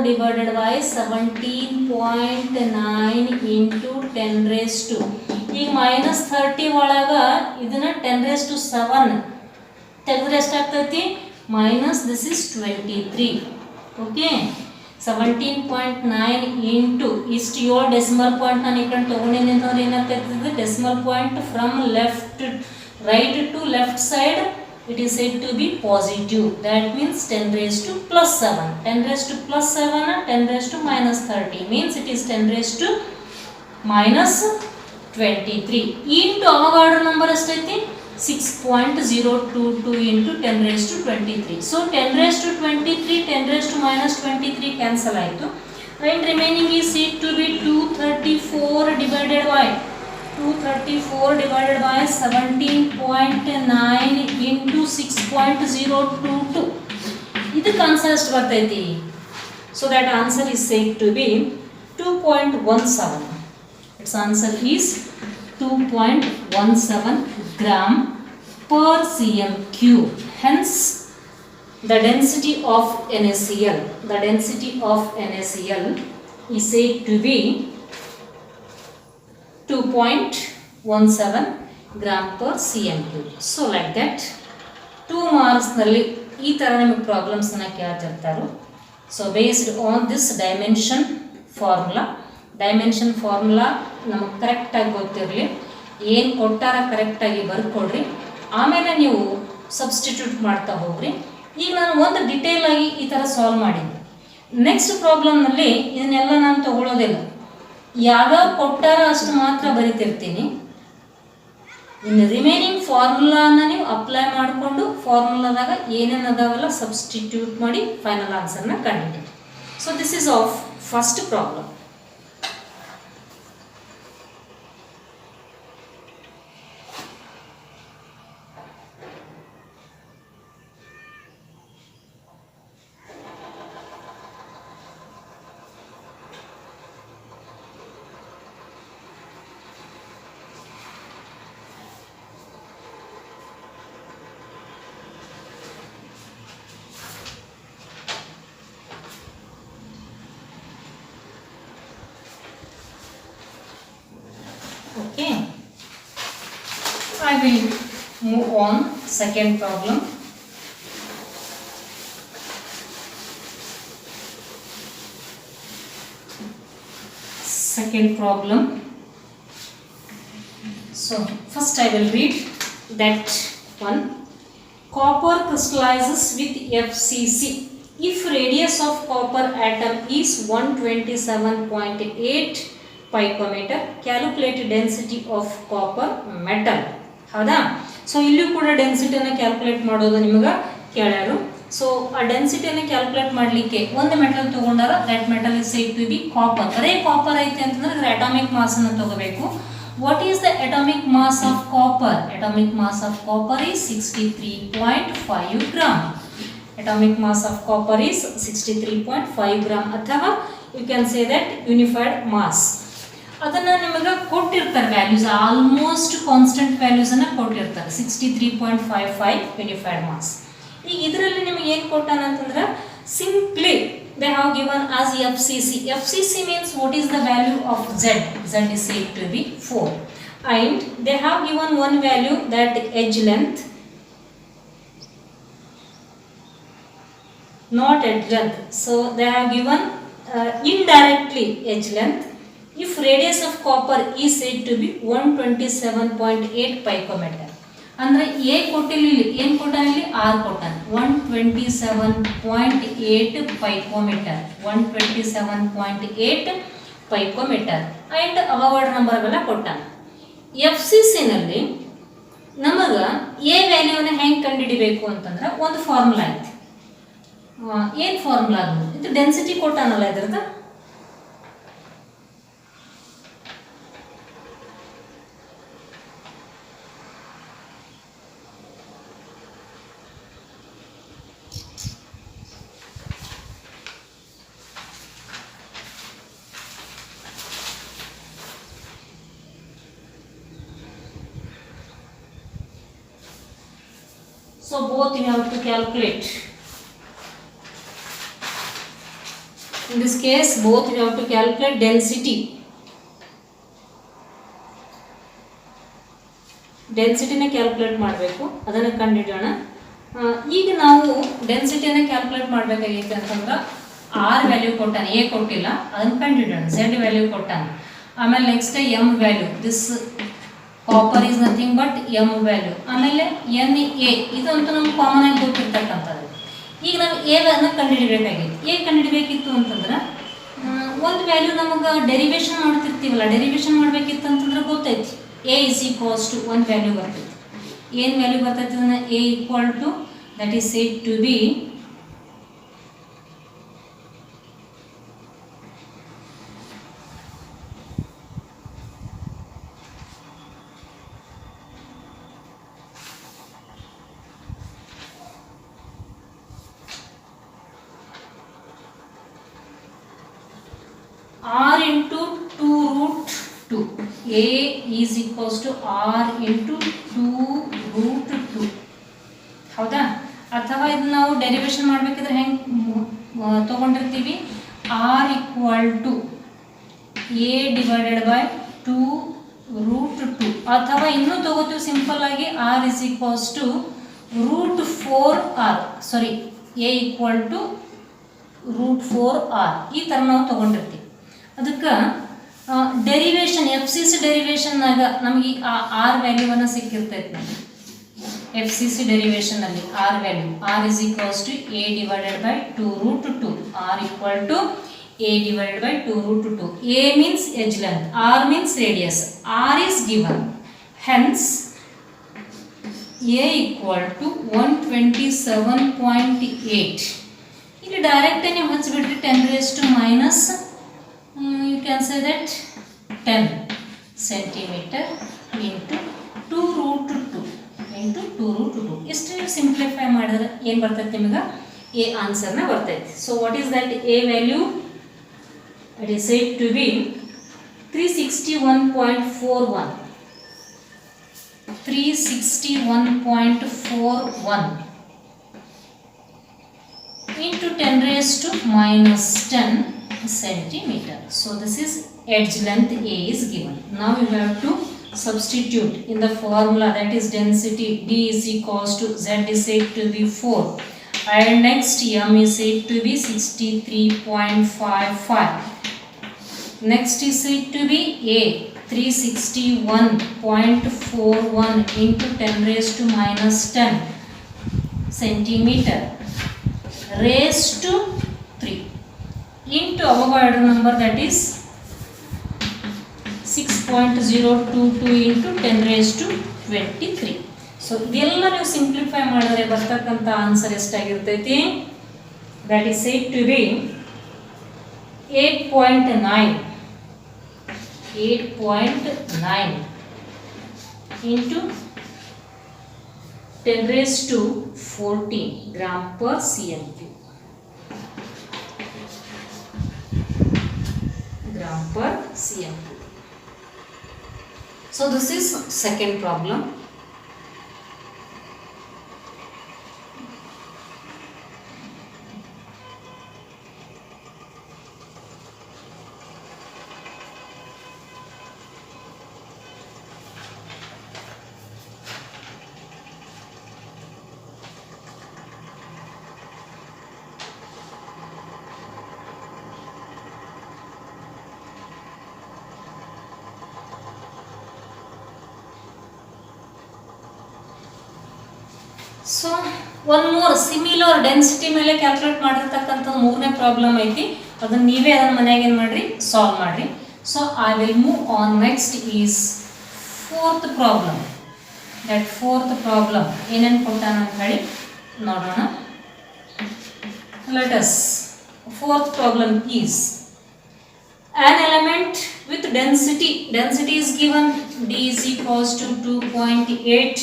divided by 17.9 into 10 raised to. ಈಗ minus 30 ಒಳಗೆ ಇದನ್ನ 10 raised to 7 ತೆಗೆದ್ರೆ ಎಷ್ಟಾಗ್ತೈತಿ? minus this is 23. okay, 17.9 into ಇಷ್ಟು 7 ಡೆಸಿಮಲ್ ಪಾಯಿಂಟ್ ನಾನು ಈ ಕಡೆ ತೊಗೊಂಡಿನಿ ಅಂತಂದ್ರೆ ಏನಾಗ್ತೈತಿ? Decimal point from right to left side it is said to be positive. That means 10 raised to plus 7. 10 raised to plus 7 and 10 raised to minus 30 means it is 10 raised to minus 23. into Avogadro number ಎಷ್ಟೈತಿ? 6.022 into 10 raised to 23. So 10 raised to 23, 10 raised to minus 23 cancel ಆಯಿತು. And remaining is said to be 234 divided by 17.9 into 6.022. ಇದಕ್ಕೆ ಆನ್ಸರ್ ಎಷ್ಟು ಬರ್ತೈತಿ? So that answer is said to be 2.17. Its answer is 2.17 gram per cm cube. Hence the density of NaCl is said to be 2.17 gram per cm cube. So like that 2 marks ನಲ್ಲಿ ಈ ತರ ನಿಮಗೆ ಪ್ರಾಬ್ಲಮ್ಸ್ ಅನ್ನು ಕೇಳ್ತಿರ್ತಾರೆ. So based on this dimension formula ನಮಗೆ ಕರೆಕ್ಟಾಗಿ ಗೊತ್ತಿರಲಿ. ಏನು ಕೊಟ್ಟಾರ ಕರೆಕ್ಟಾಗಿ ಬರ್ಕೊಡ್ರಿ, ಆಮೇಲೆ ನೀವು ಸಬ್ಸ್ಟಿಟ್ಯೂಟ್ ಮಾಡ್ತಾ ಹೋಗ್ರಿ. ಈಗ ನಾನು ಒಂದು ಡಿಟೇಲ್ ಆಗಿ ಈ ಥರ ಸಾಲ್ವ್ ಮಾಡಿದ್ದೆ. ನೆಕ್ಸ್ಟ್ ಪ್ರಾಬ್ಲಮ್ನಲ್ಲಿ ಇದನ್ನೆಲ್ಲ ನಾನು ತಗೊಳ್ಳೋದಿಲ್ಲ, ಯಾವ್ಯಾವ ಕೊಟ್ಟಾರ ಅಷ್ಟು ಮಾತ್ರ ಬರಿತಿರ್ತೀನಿ. ಇನ್ನು ರಿಮೈನಿಂಗ್ ಫಾರ್ಮುಲಾನ ನೀವು ಅಪ್ಲೈ ಮಾಡಿಕೊಂಡು ಫಾರ್ಮುಲಾದಾಗ ಏನೇನು ಅದಾವೆಲ್ಲ ಸಬ್ಸ್ಟಿಟ್ಯೂಟ್ ಮಾಡಿ ಫೈನಲ್ ಆನ್ಸರ್ನ ಕಂಡಿದ್ದೀವಿ. So this is of first problem. Okay, I will move on. Second problem. So first I will read that one. Copper crystallizes with FCC if radius of copper atom is 127.8 picometer. Calculate density of copper metal. ಹೌದಾ? ಸೊ ಇಲ್ಲೂ ಕೂಡ ಡೆನ್ಸಿಟಿಯನ್ನು ಕ್ಯಾಲ್ಕುಲೇಟ್ ಮಾಡೋದು ನಿಮಗೆ ಕೇಳ್ಯಾರು. ಸೊ ಆ ಡೆನ್ಸಿಟಿಯನ್ನು ಕ್ಯಾಲ್ಕುಲೇಟ್ ಮಾಡಲಿಕ್ಕೆ ಒಂದು ಮೆಟಲ್ ತೊಗೊಂಡಾರ, that metal is said to be copper. ಅದೇ ಕಾಪರ್ ಐತೆ ಅಂತಂದ್ರೆ ಅದರ ಅಟಾಮಿಕ್ ಮಾಸನ್ನು ತಗೋಬೇಕು. What is the atomic mass of copper? Atomic mass of copper is 63.5 gram. Atomic mass of copper is 63.5 gram ಅಥವಾ you can say that unified mass. ಅದನ್ನು ನಿಮಗೆ ಕೊಟ್ಟಿರ್ತಾರೆ ವ್ಯಾಲ್ಯೂಸ್, ಆಲ್ಮೋಸ್ಟ್ ಕಾನ್ಸ್ಟೆಂಟ್ ವ್ಯಾಲ್ಯೂಸನ್ನು ಕೊಟ್ಟಿರ್ತಾರೆ 63.55 ಯುನಿಫೈಡ್ ಮಾಸ್. ಈಗ ಇದರಲ್ಲಿ ನಿಮಗೆ ಏನು ಕೊಟ್ಟಾನ ಅಂತಂದ್ರೆ simply they have given as FCC. FCC means what is the value of Z? Z is said to be 4. And they have given one value, that edge length, not edge length. So they have given indirectly edge length. If radius of copper is said to be 127.8 picometer. ಅಂದರೆ ಎ ಕೊಟ್ಟಿಲ್ಲ, ಏನು ಕೊಟ್ಟಾನಿಲ್ಲಿ ಆರ್ ಕೊಟ್ಟಾನ 127.8 ಪೈಕೋಮೀಟರ್ 127.8 ಪೈಕೋಮೀಟರ್ ಆ್ಯಂಡ್ ಅವಾರ್ಡ್ ನಂಬರ್ಗೆಲ್ಲ ಕೊಟ್ಟಾನ. ಎಫ್ ಸಿ ಸಿನಲ್ಲಿ ನಮಗೆ ಎ ವ್ಯಾಲ್ಯೂನ ಹೆಂಗೆ ಕಂಡುಹಿಡಿಬೇಕು ಅಂತಂದ್ರೆ ಒಂದು ಫಾರ್ಮುಲಾ ಐತಿ. ಏನು ಫಾರ್ಮುಲಾ ಅದು? ಇದು ಡೆನ್ಸಿಟಿ ಕೊಟ್ಟಾನಲ್ಲ ಇದ್ರದ್ದು. So both you have to calculate. In this case, both you have to calculate density. ಡೆನ್ಸಿಟಿನ ಕ್ಯಾಲ್ಕುಲೇಟ್ ಮಾಡಬೇಕು, ಅದನ್ನು ಕಂಡುಹಿಡಿಯೋಣ. ಈಗ ನಾವು ಡೆನ್ಸಿಟಿನ ಕ್ಯಾಲ್ಕುಲೇಟ್ ಮಾಡಬೇಕಾಗೈತೆ ಅಂತಂದ್ರೆ ಆರ್ ವ್ಯಾಲ್ಯೂ ಕೊಟ್ಟಾನ, ಎ ಕೊಟ್ಟಿಲ್ಲ, ಅದನ್ನು ಕಂಡುಹಿಡಿಯೋಣ. ಝೆಡ್ ವ್ಯಾಲ್ಯೂ ಕೊಟ್ಟಾನ. ಆಮೇಲೆ next M value, this copper is nothing but M value. ಆಮೇಲೆ ಎನ್ ಎ, ಇದಂತೂ ನಮ್ಗೆ ಕಾಮನ್ ಆಗಿ ಗೊತ್ತಿರ್ತಕ್ಕಂಥದ್ದು. ಈಗ ನಾವು ಎ ಅನ್ನು ಕಂಡುಹಿಡಬೇಕಾಗಿತ್ತು. ಎ ಕಂಡುಹಿಡಬೇಕಿತ್ತು ಅಂತಂದ್ರೆ ಒಂದು ವ್ಯಾಲ್ಯೂ ನಮಗೆ ಡೆರಿವೇಷನ್ ಮಾಡ್ತಿರ್ತೀವಲ್ಲ, ಡೆರಿವೇಷನ್ ಮಾಡಬೇಕಿತ್ತು ಅಂತಂದ್ರೆ ಗೊತ್ತೈತಿ ಎ ಇಸ್ ಈಕ್ವಲ್ಸ್ ಟು ಒಂದು ವ್ಯಾಲ್ಯೂ ಬರ್ತೈತಿ. ಏನು ವ್ಯಾಲ್ಯೂ ಬರ್ತೈತಿ ಅಂದ್ರೆ a equal to that is said to be r into 2 root 2. A is equals to r into 2 root 2. ಹೌದಾ? ಅಥವಾ ಇದು ನಾವು ಡೆರಿವೇಷನ್ ಮಾಡಬೇಕಿದ್ರೆ ಹೆಂಗೆ ತೊಗೊಂಡಿರ್ತೀವಿ, r equal to a divided by 2 root 2. ಅಥವಾ ಇನ್ನೂ ತಗೋತೀವಿ ಸಿಂಪಲ್ ಆಗಿ r is equals to root 4r. Sorry, a equal to root 4r. ಈ ಥರ ನಾವು ತೊಗೊಂಡಿರ್ತೀವಿ. ಅದಕ್ಕೆ ಡೆರಿವೇಷನ್ ಎಫ್ ಸಿ ಸಿ ಡೆರಿವೇಷನ್ನಾಗ ನಮಗೆ ಆ ಆರ್ ವ್ಯಾಲ್ಯೂವನ್ನು ಸಿಕ್ಕಿರ್ತೈತೆ. ನಮಗೆ ಎಫ್ ಸಿ ಸಿ ಡೆರಿವೇಷನಲ್ಲಿ R value, R is equals to A divided by 2 root 2. R equal to A divided by 2 root 2. A means edge length, r means radius. R is given, hence a equal to 127.8. ಇಲ್ಲಿ ಡೈರೆಕ್ಟಾಗಿ ನೀವು ಹಚ್ಚಿಬಿಟ್ರಿ 10 raised to minus, you can say that 10 centimeter into 2 root 2 into 2 root 2. ಇಷ್ಟು ನೀವು ಸಿಂಪ್ಲಿಫೈ ಮಾಡಿದ್ರೆ ಏನು ಬರ್ತೈತೆ ನಿಮಗೆ? ಎ ಆನ್ಸರ್ನ ಬರ್ತೈತೆ. So what is that a value? It is said to be 361.41. 361.41 into 10 raised to minus 10 centimeter. So this is edge length A is given. Now you have to substitute in the formula, that is density D is equals to Z is said to be 4 and next M is said to be 63.55. Next is said to be A 361.41 into 10 raised to minus 10 centimeter raised to 3 into Avogadro number, that is 6.022 into 10 raised to 23. So ಇದೆಲ್ಲ ನೀವು ಸಿಂಪ್ಲಿಫೈ ಮಾಡಿದ್ರೆ ಬರ್ತಕ್ಕಂಥ ಆನ್ಸರ್ ಎಷ್ಟಾಗಿರ್ತೈತಿ? That is said to be 8.9 into 10 raised to 14 gram per cm cube. Gram per cm cube. So this is second problem. So one more similar density ಮೇಲೆ ಕ್ಯಾಲ್ಕುಲೇಟ್ ಮಾಡಿರ್ತಕ್ಕಂಥ ಮೂರನೇ ಪ್ರಾಬ್ಲಮ್ ಐತಿ, ಅದನ್ನ ನೀವೇ ಅದನ್ನ ಮನೆಯಾಗ ಏನು ಮಾಡ್ರಿ ಸಾಲ್ವ್ ಮಾಡ್ರಿ. So I will move on. Next is fourth problem. That fourth problem ಏನೇನು ಕೊಟ್ಟಾನ ಅಂತ ಹೇಳಿ ನೋಡೋಣ. Let us fourth problem is an element with density is given d is equals to 2.8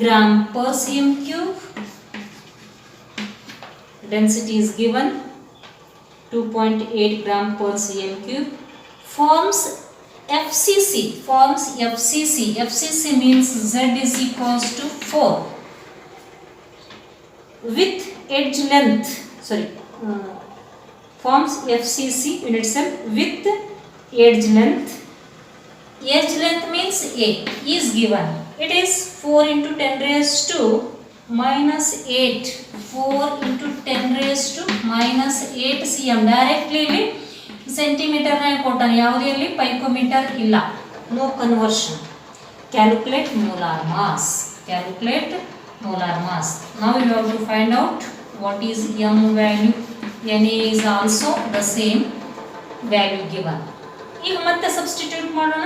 gram per cm cube. Density is given 2.8 gram per cm cube. Forms FCC. FCC means z is equals to 4 with edge length. Forms FCC unit cell with edge length. Edge length means A is given. It is 4 into 10 raised to minus 8. 4 into 10 raised to minus 8 cm. Directly centimeter na ಕೊಟ್ಟಾನೆ, ಯಾವುದೇ picometer ಇಲ್ಲ. No conversion. Calculate molar mass. Now you have to find out what is m value. Na is also the same value given. ಈಗ ಮತ್ತೆ ಸಬ್ಸ್ಟಿಟ್ಯೂಟ್ ಮಾಡೋಣ.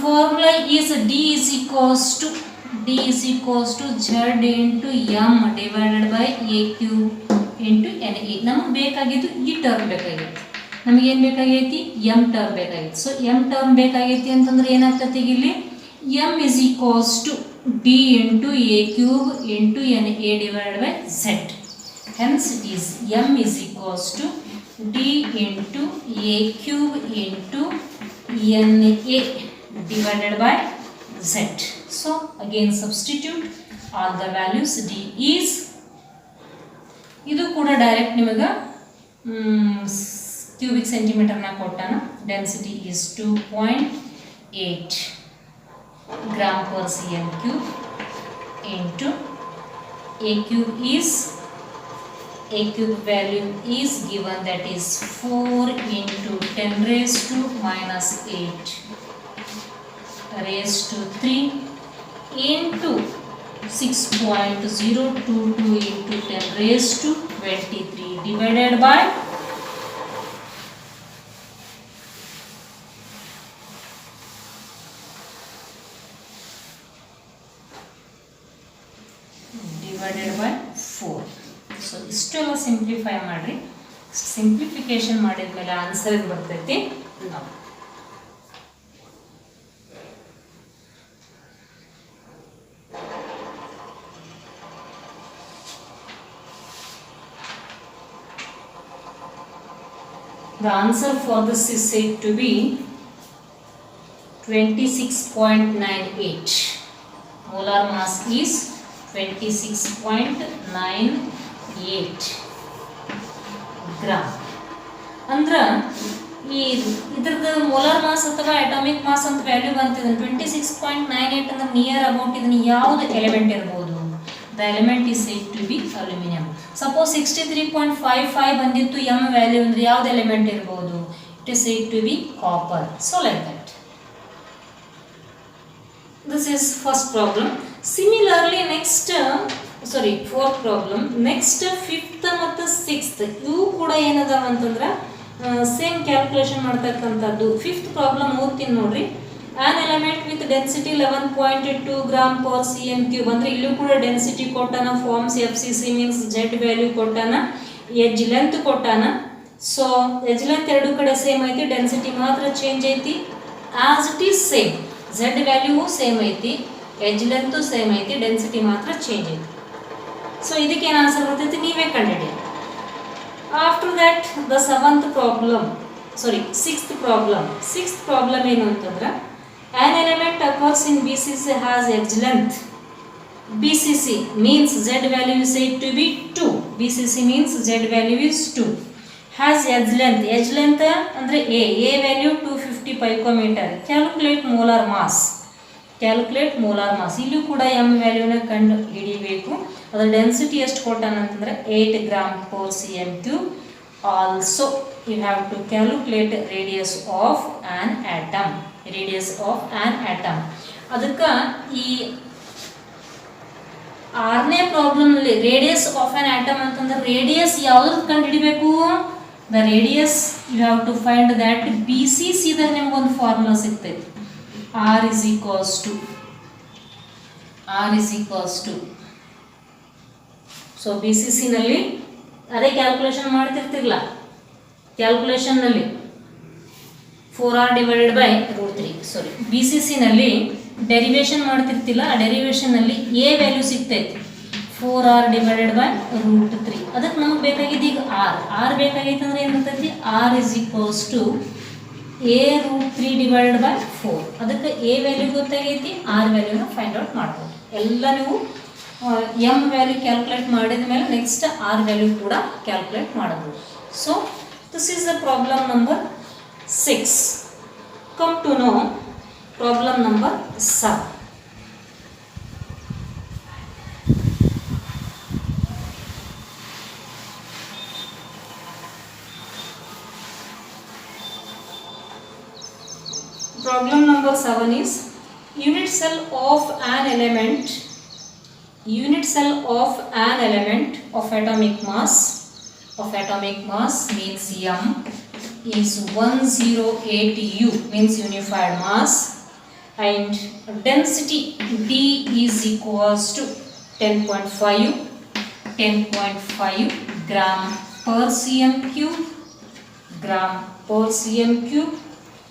Formula is d is equals to z into m divided by a cube into na. ನಮಗೆ ಬೇಕಾಗಿದ್ದು ಈ ಟರ್ಮ್ ಬೇಕಾಗಿತ್ತು. ನಮಗೇನು ಬೇಕಾಗೈತಿ? m ಟರ್ಮ್ ಬೇಕಾಗಿತ್ತು. ಸೊ m ಟರ್ಮ್ ಬೇಕಾಗೈತಿ ಅಂತಂದ್ರೆ ಏನಾಗ್ತದೆ ಇಲ್ಲಿ? m is equals to d into a cube into na divided by z. Hence it is m is equals to d into a cube into na divided by z. So again substitute all the values. D is, ಇದು ಕೂಡ ಡೈರೆಕ್ಟ್ ನಿಮಗೆ ಕ್ಯೂಬಿಕ್ ಸೆಂಟಿಮೀಟರ್ನ ಕೊಟ್ಟಾನ. Density is 2.8 gram per cm cube into a cube value is given, that is 4 into 10 raised to minus 8 raised to 3 into 6.022 into 10 raised to 23 divided by divided by 4. So ಇಷ್ಟೆಲ್ಲ ಸಿಂಪ್ಲಿಫೈ ಮಾಡಿರಿ. ಸಿಂಪ್ಲಿಫಿಕೇಶನ್ ಮಾಡಿದ ಮೇಲೆ ಆನ್ಸರ್ ಇದು ಬರ್ತೈತಿ. ನಾವು the answer for this is said to be 26.98. molar mass is 26.98 gram. ಅಂದ್ರೆ ಈ ಇದ್ರದ್ದು ಮೋಲಾರ್ ಮಾಸ್ ಅಥವಾ ಅಟಾಮಿಕ್ ಮಾಸ್ ಅಂತ ವ್ಯಾಲ್ಯೂ ಬಂತಿದೆ 26.98 ಅಂದ್ರೆ ನಿಯರ್ ಅಬೌಟ್ ಇದನ್ನ ಯಾವುದು ಎಲಿಮೆಂಟ್ ಇರಬಹುದು? The element is said to be aluminium. Suppose 63.55 ಬಂದಿತ್ತು ಎಂ ವ್ಯಾಲ್ಯೂ ಅಂದ್ರೆ ಯಾವ್ದು ಎಲಿಮೆಂಟ್ ಇರಬಹುದು? It is said to be copper. So like that. This is first problem. Similarly fourth problem. Next fifth ಮತ್ತು ಸಿಕ್ಸ್ತ್ ಇವು ಕೂಡ ಏನದಾವ ಅಂತಂದ್ರೆ ಸೇಮ್ ಕ್ಯಾಲ್ಕುಲೇಷನ್ ಮಾಡ್ತಕ್ಕಂಥದ್ದು. ಫಿಫ್ತ್ ಪ್ರಾಬ್ಲಮ್ ಓದ್ತೀನಿ ನೋಡ್ರಿ. An element with density 11.2 gram per cm cube ಅಂದ್ರೆ ಇಲ್ಲೂ ಕೂಡ ಡೆನ್ಸಿಟಿ ಕೊಟ್ಟಾನ. Forms FCC means z value ಕೊಟ್ಟಾನ. ಎಡ್ಜ್ ಲೆಂತ್ ಕೊಟ್ಟಾನ. ಸೊ ಎಡ್ಜ್ ಲೆಂತ್ ಎರಡು ಕಡೆ ಸೇಮ್ ಐತಿ, ಡೆನ್ಸಿಟಿ ಮಾತ್ರ ಚೇಂಜ್ ಐತಿ. As it is same, z value same ಐತಿ, ಎಡ್ಜ್ ಲೆಂತ್ ಸೇಮ್ ಐತಿ, ಡೆನ್ಸಿಟಿ ಮಾತ್ರ ಚೇಂಜ್ ಐತಿ. ಸೊ ಇದಕ್ಕೆ ಏನು ಆನ್ಸರ್ ಬರ್ತೈತಿ ನೀವೇ ಕಂಡುಹಿಡಿ. After that the sixth problem ಏನು ಅಂತಂದ್ರೆ, an element occurs in BCC has edge length. BCC means Z value is said to be 2. BCC means Z value is 2. Has edge length. Edge length ಅಂದರೆ A value 250 picometer. Calculate molar mass. ಇಲ್ಲೂ ಕೂಡ m ವ್ಯಾಲ್ಯೂನ ಕಂಡು ಹಿಡಿಬೇಕು. ಅದರ ಡೆನ್ಸಿಟಿ ಎಷ್ಟು ಕೊಟ್ಟಾನ ಅಂತಂದ್ರೆ 8 gram per cm3. Also you have to calculate radius of an atom. ಅದಕ್ಕೆ ಈ 6ನೇ ಪ್ರಾಬ್ಲಮ್ನಲ್ಲಿ ರೇಡಿಯಸ್ ಆಫ್ ಆನ್ ಆಟಮ್ ಅಂತಂದ್ರೆ ರೇಡಿಯಸ್ ಯಾವ್ದು ಕಂಡುಹಿಡಿಬೇಕು? The radius you have to find that BCC ದಾಗ ನಿಮ್ಗೊಂದು ಫಾರ್ಮುಲಾ ಸಿಗ್ತೈತಿ. R is equals to so BCC ನಲ್ಲಿ ಅದೇ ಕ್ಯಾಲ್ಕುಲೇಷನ್ ಮಾಡ್ತಿರ್ತಿರ್ಲ, ಕ್ಯಾಲ್ಕುಲೇಷನ್ನಲ್ಲಿ 4r divided by root 3. BCC ನಲ್ಲಿ ಡೆರಿವೇಷನ್ ಮಾಡ್ತಿರ್ತಿಲ್ಲ, ಆ ಡೆರಿವೇಷನ್ನಲ್ಲಿ A ವ್ಯಾಲ್ಯೂ ಸಿಗ್ತೈತಿ 4r divided by root 3. ಅದಕ್ಕೆ ನಮಗೆ ಬೇಕಾಗಿದ್ದು ಈಗ r ಬೇಕಾಗೈತೆ ಅಂದ್ರೆ ಏನಾಗ್ತೈತಿ, r is equals to a root 3 divided by 4. ಅದಕ್ಕೆ A ವ್ಯಾಲ್ಯೂ ಗೊತ್ತಾಗೈತಿ, r ವ್ಯಾಲ್ಯೂನ ಫೈಂಡ್ ಔಟ್ ಮಾಡ್ಬೋದು. ಎಲ್ಲ ನೀವು m ವ್ಯಾಲ್ಯೂ ಕ್ಯಾಲ್ಕುಲೇಟ್ ಮಾಡಿದ ಮೇಲೆ ನೆಕ್ಸ್ಟ್ r ವ್ಯಾಲ್ಯೂ ಕೂಡ ಕ್ಯಾಲ್ಕುಲೇಟ್ ಮಾಡಬಹುದು. So this is the problem number 6. Come to know problem number 7. Problem number 7 is unit cell of an element of atomic mass means m is 108 U, means unified mass, and density D is equals to 10.5 gram per cm cube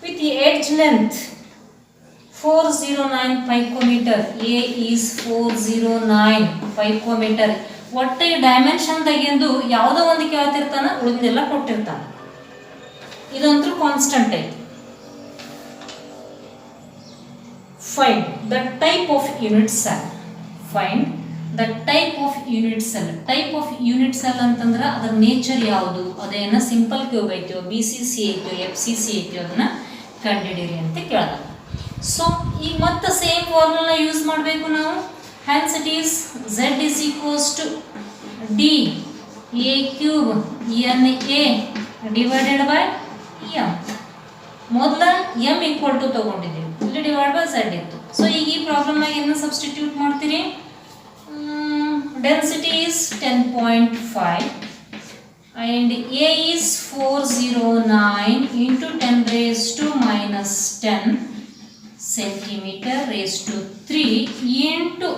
with the edge length 409 picometer. A is 409 picometer. ಒಟ್ಟೆ ಡೈಮೆನ್ಷನ್ ತೆಗೆದು ಯಾವುದೋ ಒಂದು ಕೇಳ್ತಿರ್ತಾನೆ, ಉಳಿದೆಲ್ಲ ಕೊಟ್ಟಿರ್ತಾನೆ. ಇದಂತೂ ಕಾನ್ಸ್ಟಂಟ್ ಐತಿ. Find the type of unit cell. Type of unit cell ಅಂತಂದ್ರೆ ಅದರ ನೇಚರ್ ಯಾವುದು, ಅದೇನ ಸಿಂಪಲ್ ಕ್ಯೂಬ್ ಐತೋ, BCC ಐತೋ, FCC ಐತೋ, ಅದನ್ನ ಕಂಡುಹಿಡಿಯಿರಿ ಅಂತ ಕೇಳ್ದ. ಸೊ ಈಗ ಮತ್ತೆ ಸೇಮ್ ಫಾರ್ಮುಲಾ ಯೂಸ್ ಮಾಡಬೇಕು ನಾವು. Hans it is Z is equals to D A cube NA divided by m. ಮೊದಲ m ಈಕ್ವಲ್ ಟು ತಗೊಂಡಿದ್ದೀವಿ, ಇಲ್ಲಿ ಡಿವೈಡ್ ಬೈ Z ಇತ್ತು. ಸೊ ಈಗ ಈ ಪ್ರಾಬ್ಲಮ್ನಾಗ ಏನು ಸಬ್ಸ್ಟಿಟ್ಯೂಟ್ ಮಾಡ್ತೀರಿ? Density is 10.5 and A is 409 into 10 raised to minus 10 centimeter raised to 3 into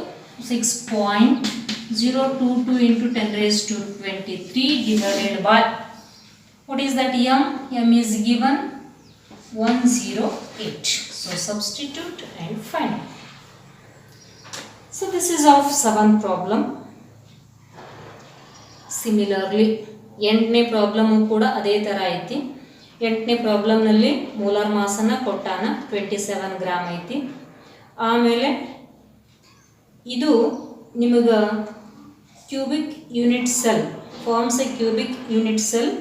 6.022 into 10 raised to 23 divided by, what is that m? M is given 108. So substitute and find. So this is of 7th problem. Similarly 8ನೇ ಪ್ರಾಬ್ಲಮ್ ಕೂಡ ಅದೇ ಥರ ಐತಿ. 8ನೇ ಪ್ರಾಬ್ಲಮ್ನಲ್ಲಿ ಮೋಲಾರ್ ಮಾಸನ್ನು ಕೊಟ್ಟಾನ 27 ಗ್ರಾಮ್ ಐತಿ. ಆಮೇಲೆ ಇದು ನಿಮಗೆ cubic unit cell forms a cubic unit cell,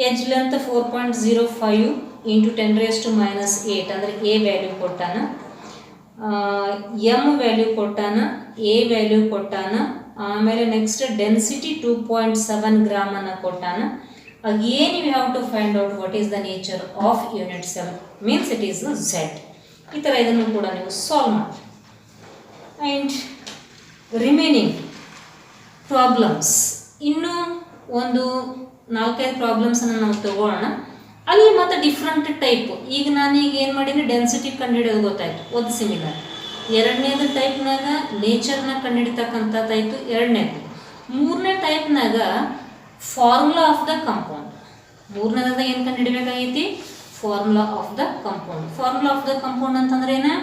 edge length 4.05 into 10 raised to minus 8 ಅಂದರೆ A ವ್ಯಾಲ್ಯೂ ಕೊಟ್ಟಾನ, M ವ್ಯಾಲ್ಯೂ ಕೊಟ್ಟಾನ, A ವ್ಯಾಲ್ಯೂ ಕೊಟ್ಟಾನ. ಆಮೇಲೆ ನೆಕ್ಸ್ಟ್ ಡೆನ್ಸಿಟಿ 2.7 ಗ್ರಾಮ್ ಅನ್ನು ಕೊಟ್ಟಾನ. Again you have to find out what is the nature of unit cell, means it is Z. ಈ ಥರ ಇದನ್ನು ಕೂಡ ನೀವು ಸಾಲ್ವ್ ಮಾಡಿ. ಆ್ಯಂಡ್ ರಿಮೈನಿಂಗ್ ಪ್ರಾಬ್ಲಮ್ಸ್ ಇನ್ನೂ ಒಂದು 4-5 ಪ್ರಾಬ್ಲಮ್ಸನ್ನು ನಾವು ತಗೊಳ್ಳೋಣ. ಅಲ್ಲಿ ಮತ್ತು ಡಿಫ್ರೆಂಟ್ ಟೈಪ್. ಈಗ ನಾನೀಗ ಏನು ಮಾಡೀನಿ, ಡೆನ್ಸಿಟಿ ಕಂಡುಹಿಡಿಯೋದು ಗೊತ್ತಾಯಿತು, ಒಂದು ಸಿಮಿಲರ್. 2ನೇದು ಟೈಪ್ನಾಗ ನೇಚರ್ನ ಕಂಡುಹಿಡಿತಕ್ಕಂಥದ್ದಾಯಿತು 2ನೇದು. 3ನೇ ಟೈಪ್ನಾಗ ಫಾರ್ಮುಲಾ ಆಫ್ ದ ಕಾಂಪೌಂಡ್. 3ನೇದಾಗ ಏನು ಕಂಡುಹಿಡಬೇಕಾಗೈತಿ? Formula of the compound. Formula of the compound ಅಂತಂದ್ರೆ ಏನು?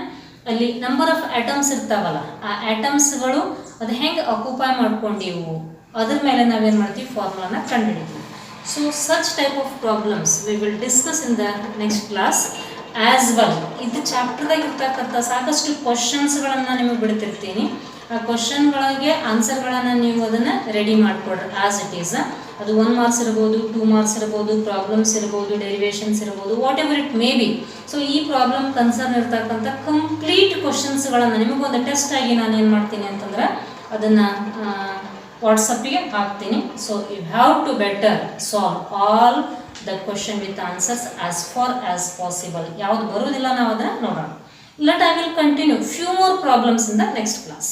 ಅಲ್ಲಿ ನಂಬರ್ ಆಫ್ ಆಟಮ್ಸ್ ಇರ್ತಾವಲ್ಲ, ಆ ಆಟಮ್ಸ್ಗಳು ಅದು ಹೆಂಗೆ ಅಕ್ಯುಪೈ ಮಾಡ್ಕೊಂಡಿವು ಅದ್ರ ಮೇಲೆ ನಾವೇನು ಮಾಡ್ತೀವಿ, ಫಾರ್ಮುಲಾನ ಕಂಡುಹಿಡಿತೀವಿ. So such type of problems we will discuss in the next class as well. ಇದು ಚಾಪ್ಟರ್ದಾಗ ಇರ್ತಕ್ಕಂಥ ಸಾಕಷ್ಟು ಕ್ವಶನ್ಸ್ಗಳನ್ನು ನಿಮಗೆ ಬಿಡ್ತಿರ್ತೀನಿ. ಆ ಕ್ವಶನ್ಗಳಿಗೆ ಆನ್ಸರ್ಗಳನ್ನು ನೀವು ಅದನ್ನು ರೆಡಿ ಮಾಡಿಕೊಡ್ರಿ ಆ್ಯಸ್ ಇಟ್ ಈಸ್. ಅದು 1 ಮಾರ್ಕ್ಸ್ ಇರ್ಬೋದು, 2 ಮಾರ್ಕ್ಸ್ ಇರ್ಬೋದು, ಪ್ರಾಬ್ಲಮ್ಸ್ ಇರ್ಬೋದು, ಡೆರಿವೇಷನ್ಸ್ ಇರ್ಬೋದು, what ever it may be. So ಈ ಪ್ರಾಬ್ಲಮ್ ಕನ್ಸರ್ನ್ ಇರ್ತಕ್ಕಂಥ ಕಂಪ್ಲೀಟ್ ಕ್ವಶನ್ಸ್ಗಳನ್ನು ನಿಮಗೊಂದು ಟೆಸ್ಟ್ ಆಗಿ ನಾನು ಏನು ಮಾಡ್ತೀನಿ ಅಂತಂದ್ರೆ ಅದನ್ನು ವಾಟ್ಸಪ್ಪಿಗೆ ಹಾಕ್ತೀನಿ. So you have to better solve all the question with answers as far as possible. ಯಾವುದು ಬರೋದಿಲ್ಲ ನಾವು ಅದನ್ನು ನೋಡೋಣ. Let I will continue few more problems in the next class.